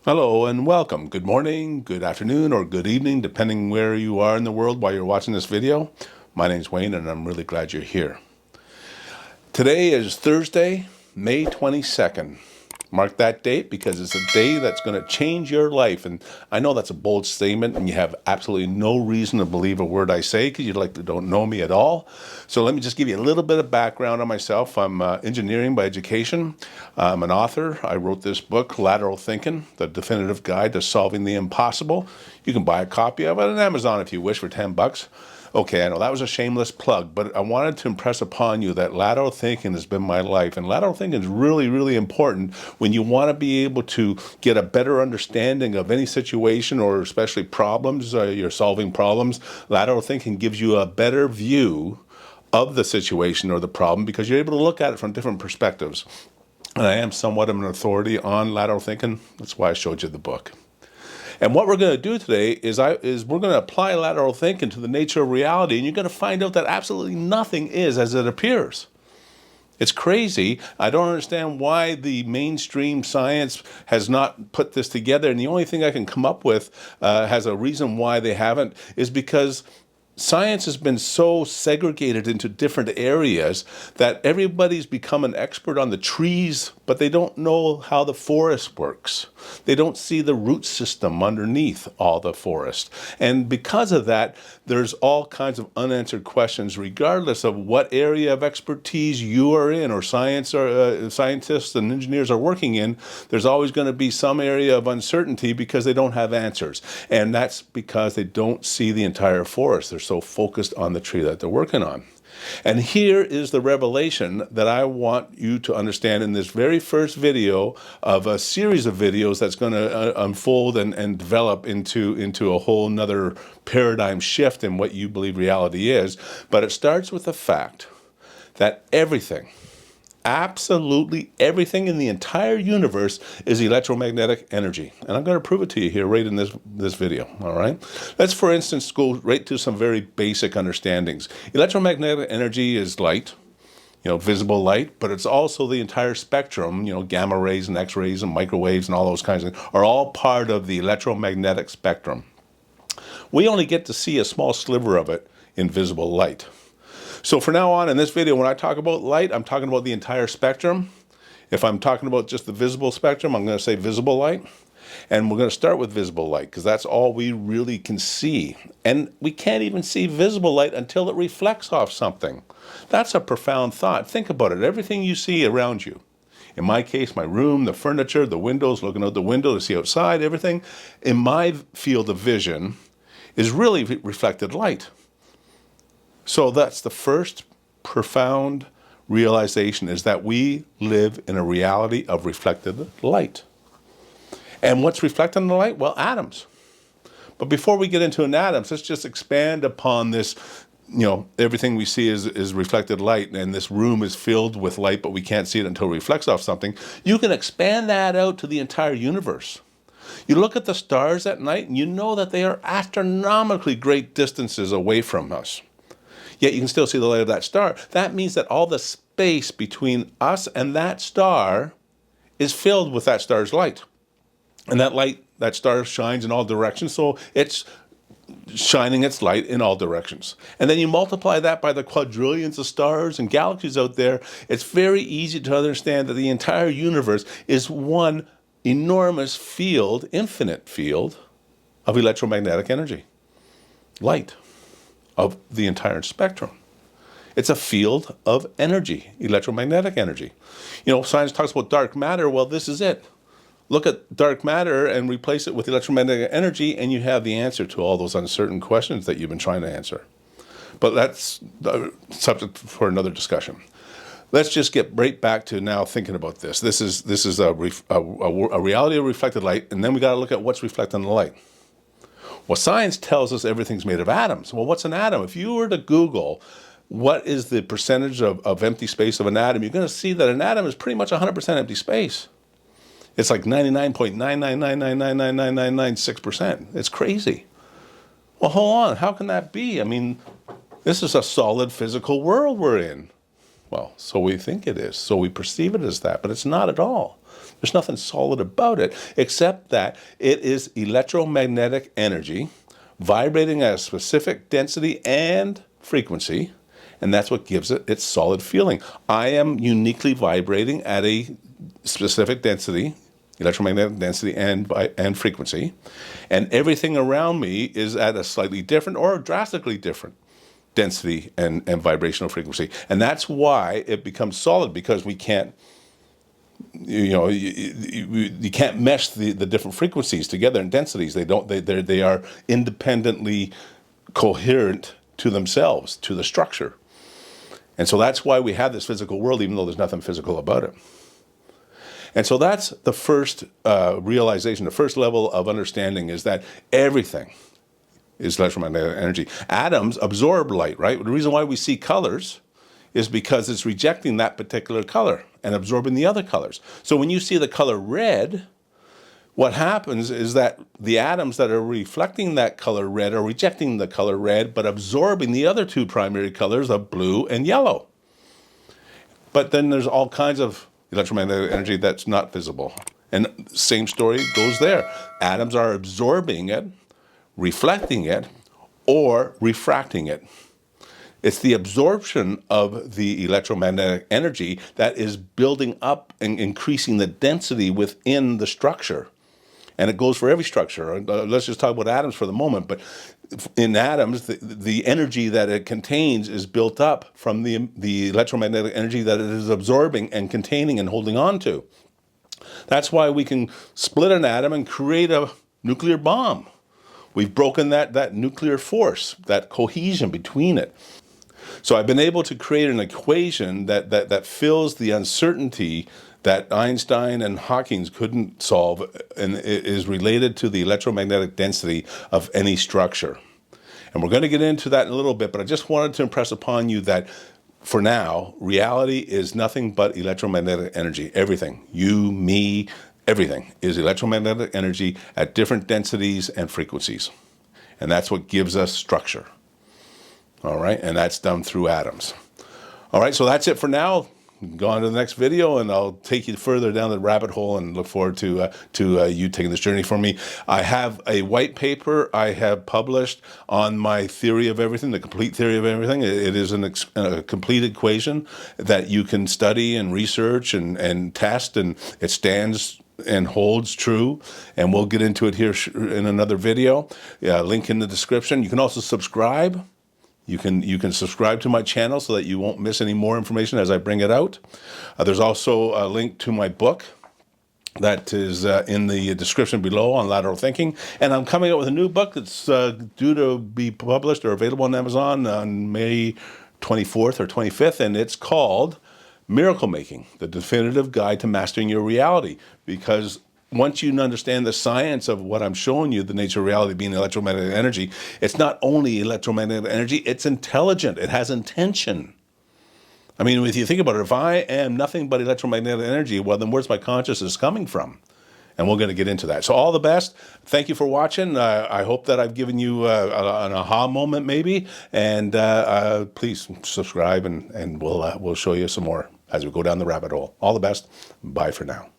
Hello and welcome. Good morning, good afternoon, or good evening, depending where you are in the world while you're watching this video. My name's Wayne and I'm really glad you're here. Today is Thursday, May 22nd. Mark that date because it's a day that's going to change your life. And I know that's a bold statement and you have absolutely no reason to believe a word I say because you don't know me at all. So let me just give you a little bit of background on myself. I'm engineering by education. I'm an author. I wrote this book, Lateral Thinking, The Definitive Guide to Solving the Impossible. You can buy a copy of it on Amazon if you wish for 10 bucks. Okay, I know that was a shameless plug, but I wanted to impress upon you that lateral thinking has been my life. And lateral thinking is really, really important when you want to be able to get a better understanding of any situation or especially problems, you're solving problems. Lateral thinking gives you a better view of the situation or the problem because you're able to look at it from different perspectives. And I am somewhat of an authority on lateral thinking. That's why I showed you the book. And what we're going to do today is we're going to apply lateral thinking to the nature of reality, and you're going to find out that absolutely nothing is as it appears. It's crazy. I don't understand why the mainstream science has not put this together, and the only thing I can come up with has a reason why they haven't is because science has been so segregated into different areas that everybody's become an expert on the trees, but they don't know how the forest works. They don't see the root system underneath all the forest. And because of that, there's all kinds of unanswered questions, regardless of what area of expertise you are in or scientists and engineers are working in. There's always going to be some area of uncertainty because they don't have answers. And that's because they don't see the entire forest. They're so focused on the tree that they're working on. And here is the revelation that I want you to understand in this very first video of a series of videos that's going to unfold and develop into a whole nother paradigm shift in what you believe reality is. But it starts with the fact that everything, absolutely everything in the entire universe is electromagnetic energy. And I'm going to prove it to you here right in this video, all right? Let's, for instance, go right to some very basic understandings. Electromagnetic energy is light, visible light, but it's also the entire spectrum, gamma rays and X-rays and microwaves and all those kinds of things are all part of the electromagnetic spectrum. We only get to see a small sliver of it in visible light. So for now on in this video, when I talk about light, I'm talking about the entire spectrum. If I'm talking about just the visible spectrum, I'm going to say visible light. And we're going to start with visible light because that's all we really can see. And we can't even see visible light until it reflects off something. That's a profound thought. Think about it. Everything you see around you. In my case, my room, the furniture, the windows, looking out the window to see outside, everything in my field of vision is really reflected light. So that's the first profound realization, is that we live in a reality of reflected light. And what's reflected in the light? Well, atoms. But before we get into atoms, let's just expand upon this. Everything we see is reflected light, and this room is filled with light, but we can't see it until it reflects off something. You can expand that out to the entire universe. You look at the stars at night, and you know that they are astronomically great distances away from us. Yet you can still see the light of that star. That means that all the space between us and that star is filled with that star's light. And that light, that star shines in all directions, so it's shining its light in all directions. And then you multiply that by the quadrillions of stars and galaxies out there, it's very easy to understand that the entire universe is one enormous field, infinite field, of electromagnetic energy. Light. Of the entire spectrum. It's a field of energy, electromagnetic energy. Science talks about dark matter. Well, this is it. Look at dark matter and replace it with electromagnetic energy, and you have the answer to all those uncertain questions that you've been trying to answer. But that's the subject for another discussion. Let's just get right back to now thinking about this. This is a reality of reflected light, and then we got to look at what's reflected in the light. Well, science tells us everything's made of atoms. Well, what's an atom? If you were to Google what is the percentage of empty space of an atom, you're going to see that an atom is pretty much 100% empty space. It's like 99.999999996%. It's crazy. Well, hold on. How can that be? I mean, this is a solid physical world we're in. Well, so we think it is. So we perceive it as that, but it's not at all. There's nothing solid about it, except that it is electromagnetic energy vibrating at a specific density and frequency, and that's what gives it its solid feeling. I am uniquely vibrating at a specific density, electromagnetic density and frequency, and everything around me is at a slightly different or drastically different density and vibrational frequency. And that's why it becomes solid, because we can't, you can't mesh the different frequencies together and densities. They are independently coherent to themselves, to the structure. And so that's why we have this physical world, even though there's nothing physical about it. And so that's the first realization, the first level of understanding, is that everything is electromagnetic energy. Atoms absorb light, right? The reason why we see colors is because it's rejecting that particular color and absorbing the other colors. So when you see the color red, what happens is that the atoms that are reflecting that color red are rejecting the color red, but absorbing the other two primary colors of blue and yellow. But then there's all kinds of electromagnetic energy that's not visible. And same story goes there. Atoms are absorbing it, reflecting it, or refracting it. It's the absorption of the electromagnetic energy that is building up and increasing the density within the structure. And it goes for every structure. Let's just talk about atoms for the moment. But in atoms, the energy that it contains is built up from the electromagnetic energy that it is absorbing and containing and holding on to. That's why we can split an atom and create a nuclear bomb. We've broken that nuclear force, that cohesion between it. So I've been able to create an equation that fills the uncertainty that Einstein and Hawking couldn't solve, and it is related to the electromagnetic density of any structure. And we're going to get into that in a little bit, but I just wanted to impress upon you that for now, reality is nothing but electromagnetic energy. Everything, you, me, everything is electromagnetic energy at different densities and frequencies. And that's what gives us structure. All right, and that's done through atoms. All right, so that's it for now. Go on to the next video, and I'll take you further down the rabbit hole, and look forward to you taking this journey for me. I have a white paper I have published on my theory of everything, the complete theory of everything. It is a complete equation that you can study and research and test, and it stands and holds true. And we'll get into it here in another video. Link in the description. You can also subscribe. You can subscribe to my channel so that you won't miss any more information as I bring it out. There's also a link to my book that is in the description below on lateral thinking. And I'm coming out with a new book that's due to be published or available on Amazon on May 24th or 25th, and it's called Miracle Making, the Definitive Guide to Mastering Your Reality. Because once you understand the science of what I'm showing you, the nature of reality being electromagnetic energy, it's not only electromagnetic energy, it's intelligent. It has intention. I mean, if you think about it, if I am nothing but electromagnetic energy, well, then where's my consciousness coming from? And we're going to get into that. So all the best. Thank you for watching. I hope that I've given you an aha moment maybe. And please subscribe, and we'll show you some more as we go down the rabbit hole. All the best. Bye for now.